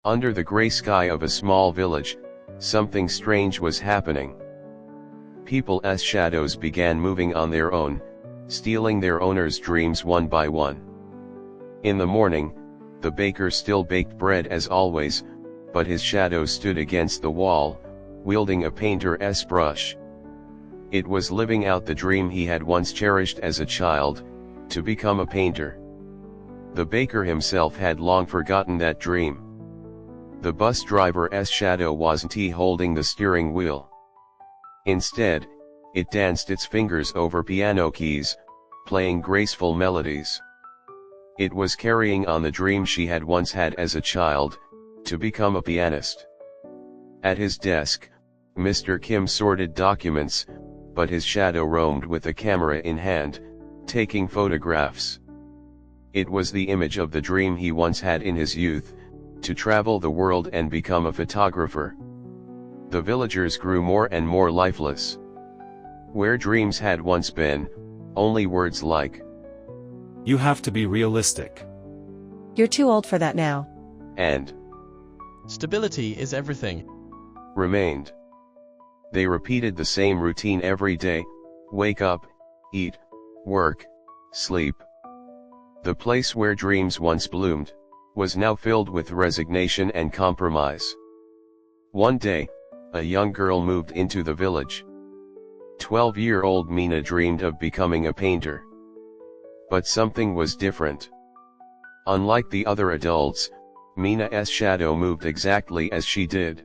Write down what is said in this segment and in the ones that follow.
Under the gray sky of a small village, something strange was happening. People's shadows began moving on their own, stealing their owners' dreams one by one. In the morning, the baker still baked bread as always, but his shadow stood against the wall, wielding a painter's brush. It was living out the dream he had once cherished as a child, to become a painter. The baker himself had long forgotten that dream. The bus driver's shadow wasn't holding the steering wheel. Instead, it danced its fingers over piano keys, playing graceful melodies. It was carrying on the dream she had once had as a child, to become a pianist. At his desk, Mr. Kim sorted documents, but his shadow roamed with a camera in hand, taking photographs. It was the image of the dream he once had in his youth, to travel the world and become a photographer. The villagers grew more and more lifeless. Where dreams had once been, only words like, "You have to be realistic. You're too old for that now," and "Stability is everything," remained. They repeated the same routine every day: wake up, eat, work, sleep. The place where dreams once bloomed was now filled with resignation and compromise. One day, a young girl moved into the village. 12-year-old Mina dreamed of becoming a painter. But something was different. Unlike the other adults, Mina's shadow moved exactly as she did.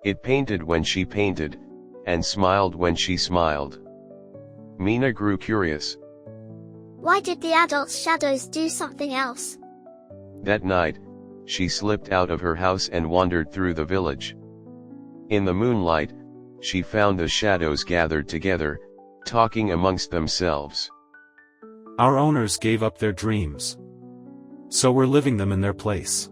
It painted when she painted, and smiled when she smiled. Mina grew curious. Why did the adults' shadows do something else? That night, she slipped out of her house and wandered through the village. In the moonlight, she found the shadows gathered together, talking amongst themselves. Our owners gave up their dreams. So we're living them in their place.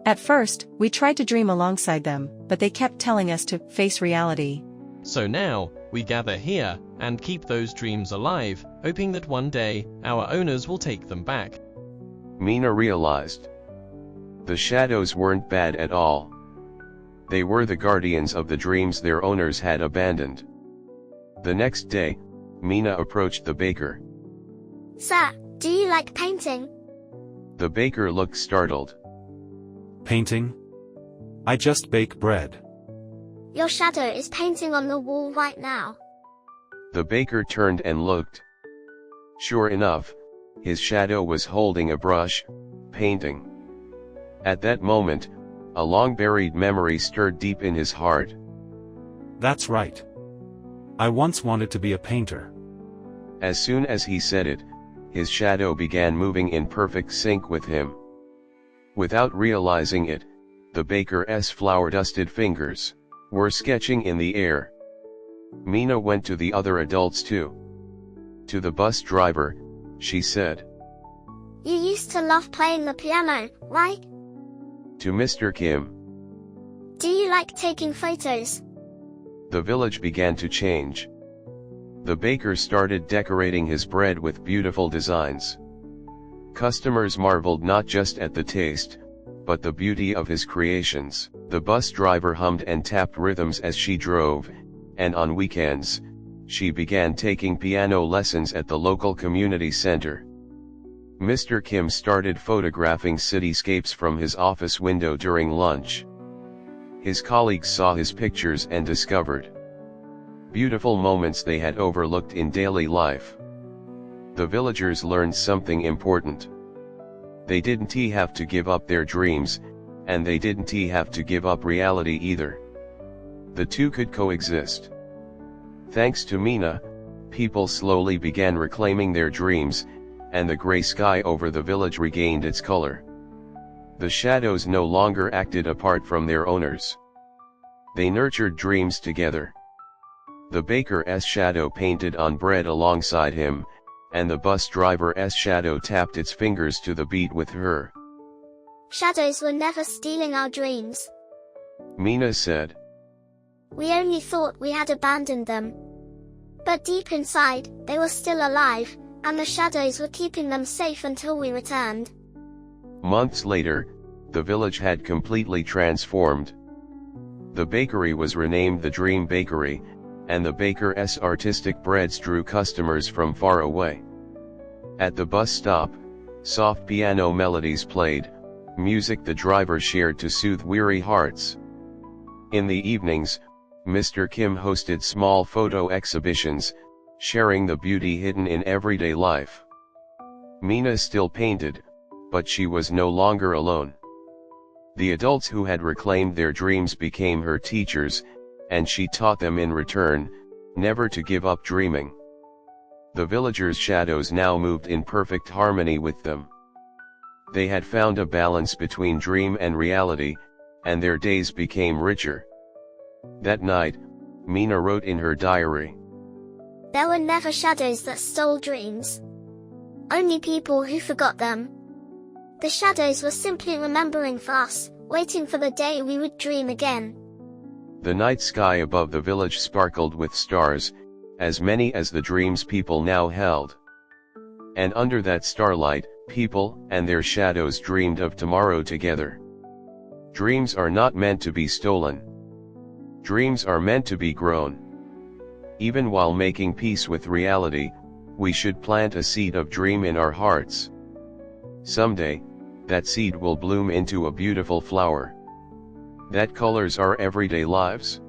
At first, we tried to dream alongside them, but they kept telling us to face reality. So now, we gather here, and keep those dreams alive, hoping that one day, our owners will take them back. Mina realized. The shadows weren't bad at all. They were the guardians of the dreams their owners had abandoned. The next day, Mina approached the baker. Sir, do you like painting? The baker looked startled. Painting? I just bake bread. Your shadow is painting on the wall right now. The baker turned and looked. Sure enough, his shadow was holding a brush, painting. At that moment, a long-buried memory stirred deep in his heart. That's right. I once wanted to be a painter. As soon as he said it, his shadow began moving in perfect sync with him. Without realizing it, the baker's flour-dusted fingers were sketching in the air. Mina went to the other adults too. To the bus driver, she said. You used to love playing the piano, right? To Mr. Kim. Do you like taking photos? The village began to change. The baker started decorating his bread with beautiful designs. Customers marveled not just at the taste, but the beauty of his creations. The bus driver hummed and tapped rhythms as she drove, and on weekends, she began taking piano lessons at the local community center. Mr. Kim started photographing cityscapes from his office window during lunch. His colleagues saw his pictures and discovered beautiful moments they had overlooked in daily life. The villagers learned something important. They didn't have to give up their dreams, and they didn't have to give up reality either. The two could coexist. Thanks to Mina, people slowly began reclaiming their dreams, and the gray sky over the village regained its color. The shadows no longer acted apart from their owners. They nurtured dreams together. The baker's shadow painted on bread alongside him, and the bus driver's shadow tapped its fingers to the beat with her. Shadows were never stealing our dreams. Mina said. We only thought we had abandoned them. But deep inside, they were still alive, and the shadows were keeping them safe until we returned. Months later, the village had completely transformed. The bakery was renamed the Dream Bakery, and the baker's artistic breads drew customers from far away. At the bus stop, soft piano melodies played, music the driver shared to soothe weary hearts. In the evenings, Mr. Kim hosted small photo exhibitions, sharing the beauty hidden in everyday life. Mina still painted, but she was no longer alone. The adults who had reclaimed their dreams became her teachers, and she taught them in return, never to give up dreaming. The villagers' shadows now moved in perfect harmony with them. They had found a balance between dream and reality, and their days became richer. That night, Mina wrote in her diary, "There were never shadows that stole dreams. Only people who forgot them. The shadows were simply remembering for us, waiting for the day we would dream again." The night sky above the village sparkled with stars, as many as the dreams people now held. And under that starlight, people and their shadows dreamed of tomorrow together. Dreams are not meant to be stolen. Dreams are meant to be grown. Even while making peace with reality, we should plant a seed of dream in our hearts. Someday, that seed will bloom into a beautiful flower that colors our everyday lives.